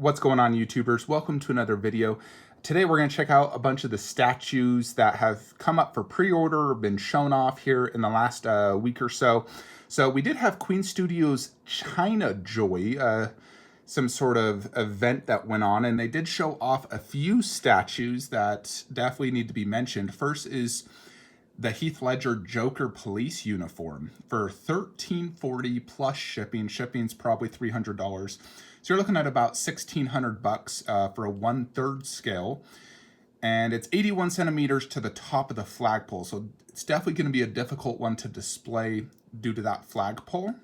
What's going on, YouTubers? Welcome to another video. Today we're going to check out a bunch of the statues that have come up for pre-order or been shown off here in the last week or so. So we did have Queen Studios China Joy, some sort of event that went on, and they did show off a few statues that definitely need to be mentioned. First is the Heath Ledger Joker police uniform for $13.40 plus shipping. Shipping's probably $300. So you're looking at about $1,600 for a 1/3 scale. And it's 81 centimeters to the top of the flagpole. So it's definitely going to be a difficult one to display due to that flagpole.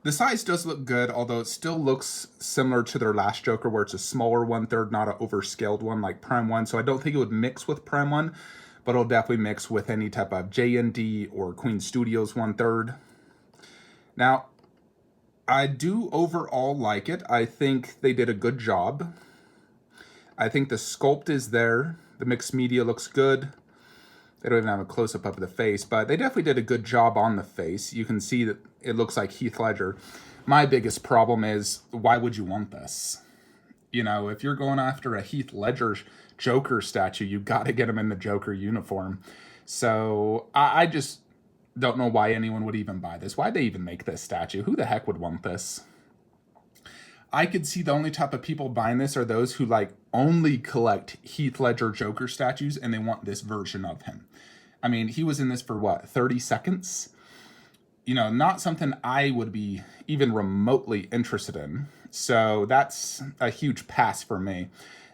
The size does look good, although it still looks similar to their last Joker, where it's a smaller 1/3, not an overscaled one like Prime 1. So I don't think it would mix with Prime 1, but it'll definitely mix with any type of JND or Queen Studios 1/3. Now, I do overall like it. I think they did a good job. I think the sculpt is there. The mixed media looks good. They don't even have a close-up of the face, but they definitely did a good job on the face. You can see that it looks like Heath Ledger. My biggest problem is, why would you want this? You know, if you're going after a Heath Ledger Joker statue, you got to get him in the Joker uniform. So I just don't know why anyone would even buy this. Why'd they even make this statue? Who the heck would want this? I could see the only type of people buying this are those who like only collect Heath Ledger Joker statues and they want this version of him. I mean, he was in this for what, 30 seconds? You know, not something I would be even remotely interested in. So that's a huge pass for me.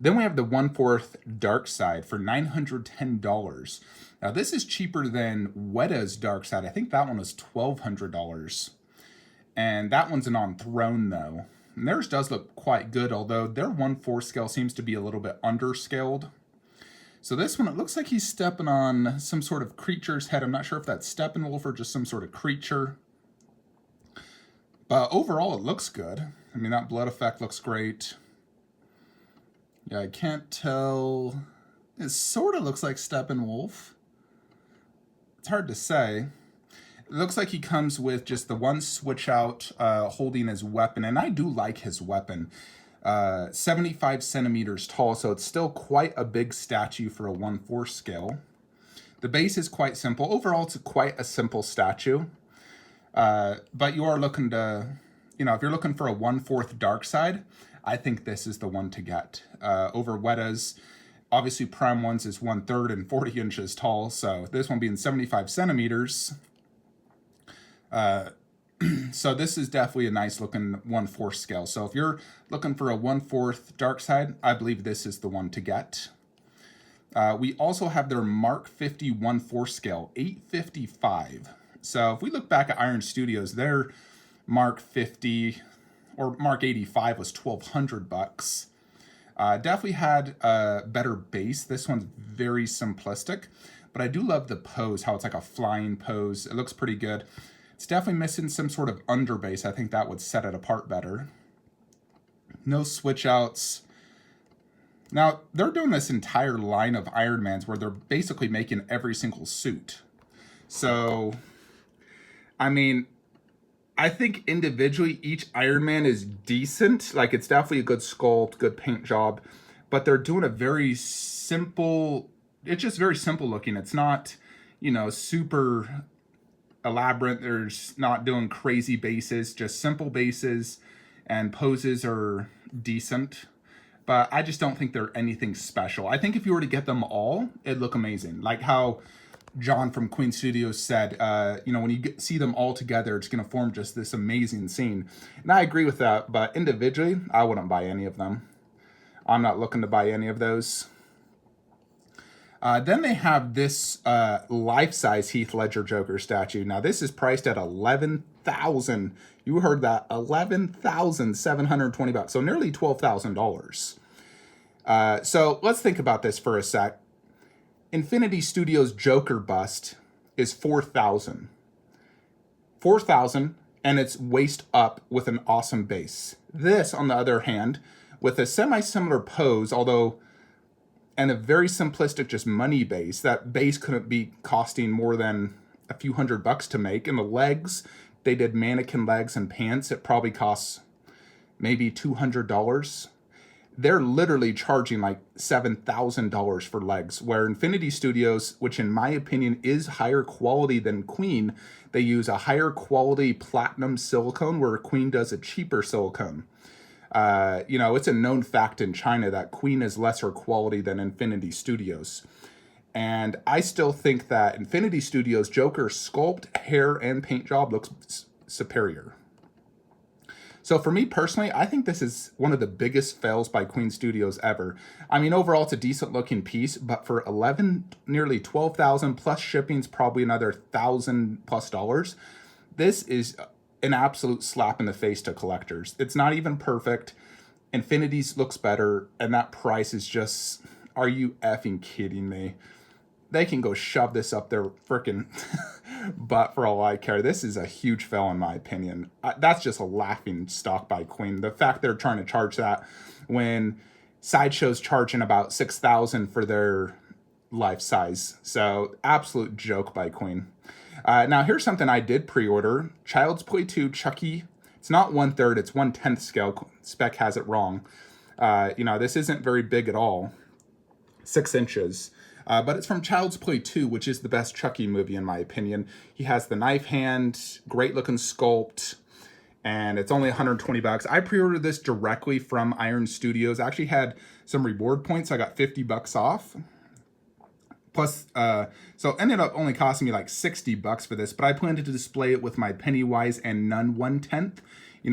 Then we have the 1/4 Darkseid for $910. Now this is cheaper than Weta's Darkseid. I think that one was $1,200. And that one's an on throne though. And theirs does look quite good, although their 1/4 scale seems to be a little bit underscaled. So this one, it looks like he's stepping on some sort of creature's head. I'm not sure if that's Steppenwolf or just some sort of creature. But overall, it looks good. I mean, that blood effect looks great. Yeah, I can't tell. It sort of looks like Steppenwolf. It's hard to say. It looks like he comes with just the one switch out holding his weapon, and I do like his weapon. 75 centimeters tall, so it's still quite a big statue for a 1/4 scale. The base is quite simple. Overall, it's quite a simple statue. But you are looking to, you know, if you're looking for a 1/4 Darkseid, I think this is the one to get. Over Weta's, obviously Prime 1's is 1/3 and 40 inches tall, so this one being 75 centimeters. So this is definitely a nice looking 1/4 scale. So if you're looking for a 1/4 Darkseid, I believe this is the one to get. We also have their Mark 50 1/4 scale, $855. So if we look back at Iron Studios, their Mark 50 or Mark 85 was $1,200. Definitely had a better base. This one's very simplistic, but I do love the pose, how it's like a flying pose. It looks pretty good. It's definitely missing some sort of underbase. I think that would set it apart better. No switch outs. Now, they're doing this entire line of Iron Mans where they're basically making every single suit. So, I mean, I think individually each Iron Man is decent. Like, it's definitely a good sculpt, good paint job. But they're doing a very simple... It's just very simple looking. It's not, you know, super elaborate. There's not doing crazy bases, just simple bases, and poses are decent, but I just don't think they're anything special. I think if you were to get them all, it'd look amazing. Like how John from Queen Studios said, you know, when you see them all together, it's going to form just this amazing scene. And I agree with that, but individually, I wouldn't buy any of them. I'm not looking to buy any of those. Then they have this life-size Heath Ledger Joker statue. Now, this is priced at $11,000. You heard that, $11,720. So nearly $12,000. So let's think about this for a sec. Infinity Studios Joker bust is $4,000. $4,000, and it's waist up with an awesome base. This, on the other hand, with a semi-similar pose, although... and a very simplistic just money base. That base couldn't be costing more than a few $100 to make. And the legs, they did mannequin legs and pants. It probably costs maybe $200. They're literally charging like $7,000 for legs, where Infinity Studios, which in my opinion is higher quality than Queen, they use a higher quality platinum silicone, where Queen does a cheaper silicone. It's a known fact in China that Queen is lesser quality than Infinity Studios. And I still think that Infinity Studios Joker sculpt, hair, and paint job looks superior. So for me personally, I think this is one of the biggest fails by Queen Studios ever. I mean, overall, it's a decent looking piece, but for nearly 12,000 plus shipping's probably another $1,000+. This is an absolute slap in the face to collectors. It's not even perfect. Infinity's looks better, and that price is just, are you effing kidding me? They can go shove this up their freaking butt for all I care. This is a huge fail in my opinion. That's just a laughing stock by Queen. The fact they're trying to charge that when Sideshow's charging about $6,000 for their life size. So absolute joke by Queen. Now here's something I did pre-order. Child's Play 2 Chucky. It's not 1/3, it's 1/10 scale. Spec has it wrong. This isn't very big at all. 6 inches. But it's from Child's Play 2, which is the best Chucky movie in my opinion. He has the knife hand, great looking sculpt, and it's only $120. I pre-ordered this directly from Iron Studios. I actually had some reward points. I got $50 off. Plus, so it ended up only costing me like $60 for this, but I plan to display it with my Pennywise and Nun 1/10.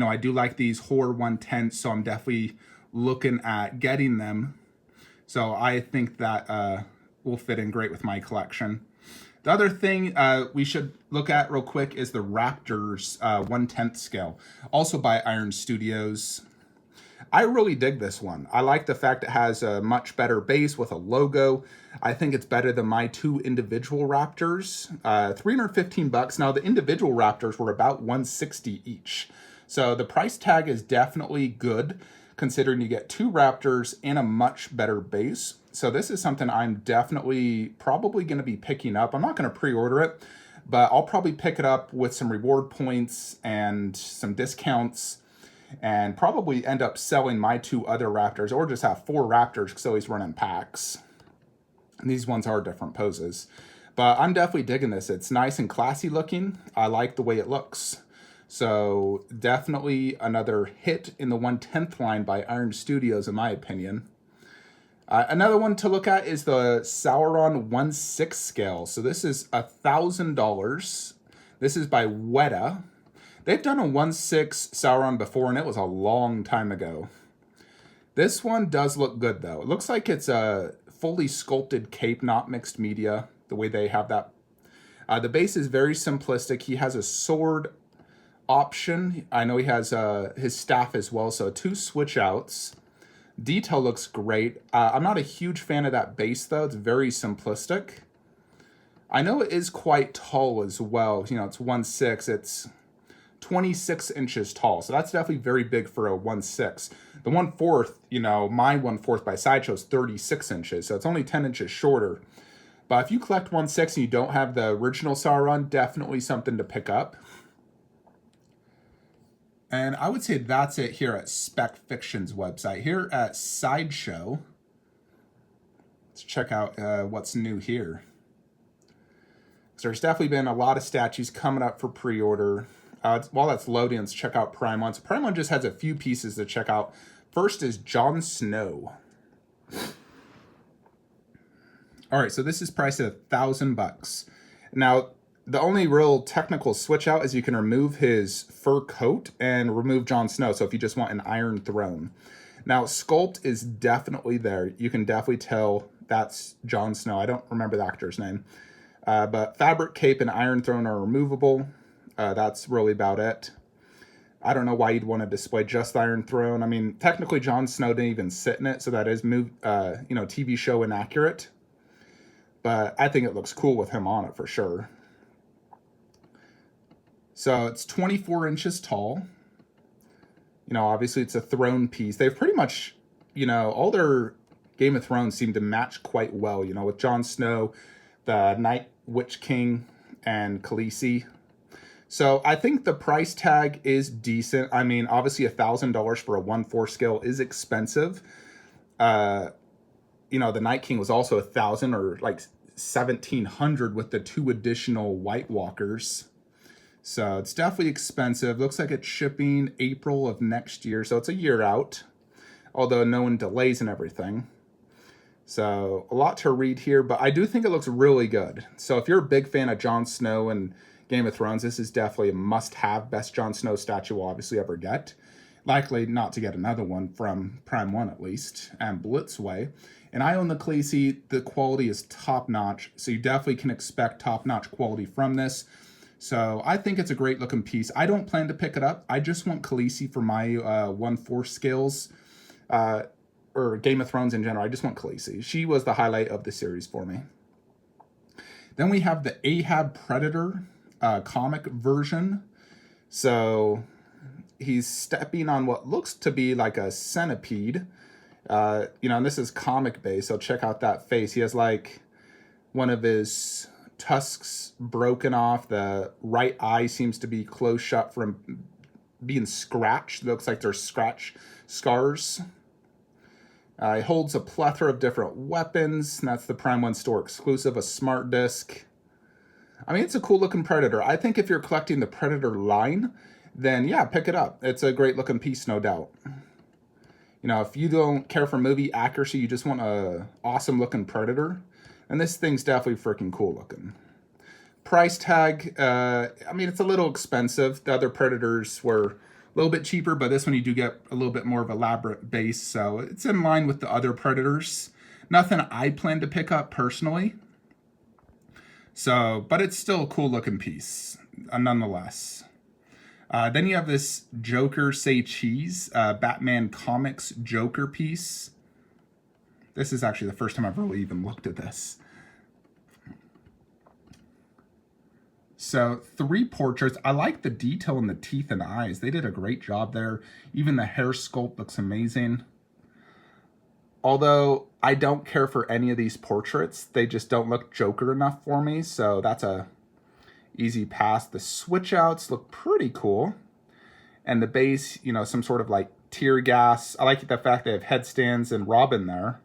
I do like these horror 1/10, so I'm definitely looking at getting them. So I think that will fit in great with my collection. The other thing we should look at real quick is the Raptors 1/10 scale, also by Iron Studios. I really dig this one. I like the fact it has a much better base with a logo. I think it's better than my 2 individual Raptors. $315. Now the individual Raptors were about $160 each. So the price tag is definitely good, considering you get 2 Raptors and a much better base. So this is something I'm definitely probably going to be picking up. I'm not going to pre-order it, but I'll probably pick it up with some reward points and some discounts, and probably end up selling my 2 other Raptors, or just have 4 Raptors because he's running packs. And these ones are different poses. But I'm definitely digging this. It's nice and classy looking. I like the way it looks. So definitely another hit in the 1/10 line by Iron Studios, in my opinion. Another one to look at is the Sauron 1/6 scale. So this is $1,000. This is by Weta. They've done a 1/6 Sauron before, and it was a long time ago. This one does look good, though. It looks like it's a fully sculpted cape, not mixed media, the way they have that. The base is very simplistic. He has a sword option. I know he has his staff as well, so 2 switch outs. Detail looks great. I'm not a huge fan of that base, though. It's very simplistic. I know it is quite tall as well. It's 1/6. It's 26 inches tall. So that's definitely very big for a 1/6. The 1/4, my 1/4 by Sideshow is 36 inches. So it's only 10 inches shorter. But if you collect 1/6 and you don't have the original Sauron, definitely something to pick up. And I would say that's it here at Spec Fiction's website. Here at Sideshow, let's check out what's new here. So there's definitely been a lot of statues coming up for pre-order. While that's loading, let's check out Prime 1. So Prime 1 just has a few pieces to check out. First is Jon Snow. All right, so this is priced at $1,000. Now, the only real technical switch out is you can remove his fur coat and remove Jon Snow. So if you just want an Iron Throne. Now, sculpt is definitely there. You can definitely tell that's Jon Snow. I don't remember the actor's name. But fabric cape and Iron Throne are removable. That's really about it. I don't know why you'd want to display just the Iron Throne. I mean, technically Jon Snow didn't even sit in it, so that is TV show inaccurate. But I think it looks cool with him on it for sure. So it's 24 inches tall. Obviously it's a throne piece. They've pretty much, all their Game of Thrones seem to match quite well, with Jon Snow, the Night Witch King, and Khaleesi. So I think the price tag is decent. I mean, obviously $1,000 for a 1/4 scale is expensive. You know, the Night King was also 1,000 or like 1,700 with the 2 additional White Walkers. So it's definitely expensive. Looks like it's shipping April of next year, so it's a year out, although no one delays and everything. So a lot to read here, but I do think it looks really good. So if you're a big fan of Jon Snow and Game of Thrones, this is definitely a must-have. Best Jon Snow statue we'll obviously ever get. Likely not to get another one from Prime 1 at least, and Blitzway. And I own the Khaleesi. The quality is top-notch, so you definitely can expect top-notch quality from this. So I think it's a great looking piece. I don't plan to pick it up. I just want Khaleesi for my 1/4 scales, or Game of Thrones in general. I just want Khaleesi. She was the highlight of the series for me. Then we have the Ahab Predator comic version. So he's stepping on what looks to be like a centipede. You know, and this is comic based, so check out that face. He has like one of his tusks broken off. The right eye seems to be closed shut from being scratched. It looks like there's scratch scars. He holds a plethora of different weapons, and that's the Prime 1 store exclusive, a smart disc. I mean, it's a cool looking Predator. I think if you're collecting the Predator line, then yeah, pick it up. It's a great looking piece, no doubt. You know, if you don't care for movie accuracy, you just want a awesome looking Predator, and this thing's definitely freaking cool looking. Price tag, I mean, it's a little expensive. The other Predators were a little bit cheaper, but this one you do get a little bit more of elaborate base, so it's in line with the other Predators. Nothing I plan to pick up personally. So, but it's still a cool looking piece, nonetheless. Then you have this Joker Say Cheese, Batman Comics Joker piece. This is actually the first time I've really even looked at this. So 3 portraits. I like the detail in the teeth and eyes. They did a great job there. Even the hair sculpt looks amazing. Although I don't care for any of these portraits. They just don't look Joker enough for me. So that's a easy pass. The switch outs look pretty cool. And the base, you know, some sort of like tear gas. I like the fact they have headstands and Robin there.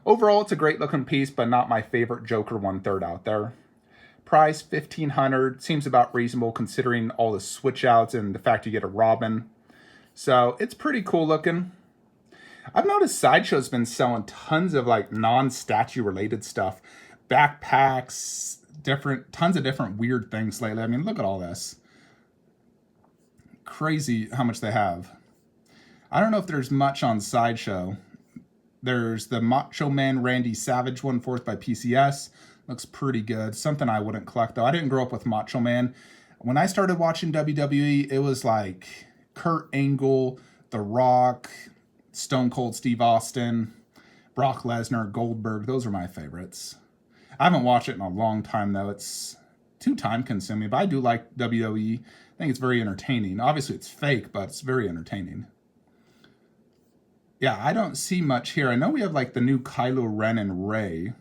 Overall, it's a great looking piece, but not my favorite Joker 1/3 out there. Price $1,500 seems about reasonable considering all the switch outs and the fact you get a Robin. So it's pretty cool looking. I've noticed Sideshow's been selling tons of like non-statue related stuff, backpacks, tons of different weird things lately. I mean, look at all this. Crazy how much they have. I don't know if there's much on Sideshow. There's the Macho Man Randy Savage 1/4 by PCS. Looks pretty good. Something I wouldn't collect, though. I didn't grow up with Macho Man. When I started watching WWE, it was like Kurt Angle, The Rock, Stone Cold Steve Austin, Brock Lesnar, Goldberg. Those are my favorites. I haven't watched it in a long time, though. It's too time-consuming, but I do like WWE. I think it's very entertaining. Obviously, it's fake, but it's very entertaining. Yeah, I don't see much here. I know we have like the new Kylo Ren and Rey.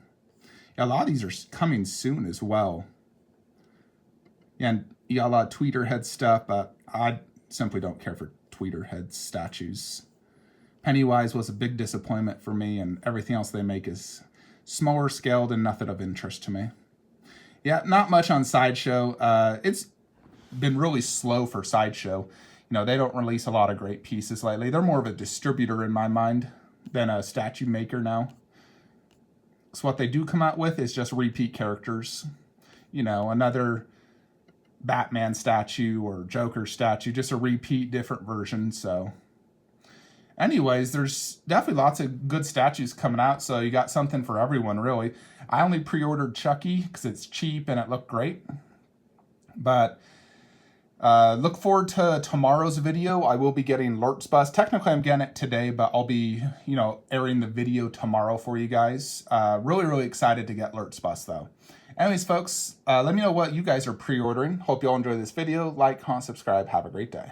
Yeah, a lot of these are coming soon as well. Yeah, and yeah, a lot of Tweeterhead stuff, but I simply don't care for Tweeterhead statues. Pennywise was a big disappointment for me, and everything else they make is smaller scaled and nothing of interest to me. Yeah, not much on Sideshow. It's been really slow for Sideshow. You know, they don't release a lot of great pieces lately. They're more of a distributor in my mind than a statue maker now. So what they do come out with is just repeat characters. You know, another Batman statue or Joker statue, just a repeat, different version. So anyways, there's definitely lots of good statues coming out, so you got something for everyone, really. I only pre-ordered Chucky because it's cheap and it looked great. But look forward to tomorrow's video. I will be getting Lurtz Bus. Technically, I'm getting it today, but I'll be, you know, airing the video tomorrow for you guys. Really excited to get Lurtz Bus, though. Anyways, folks, let me know what you guys are pre-ordering. Hope you all enjoy this video. Like, comment, subscribe. Have a great day.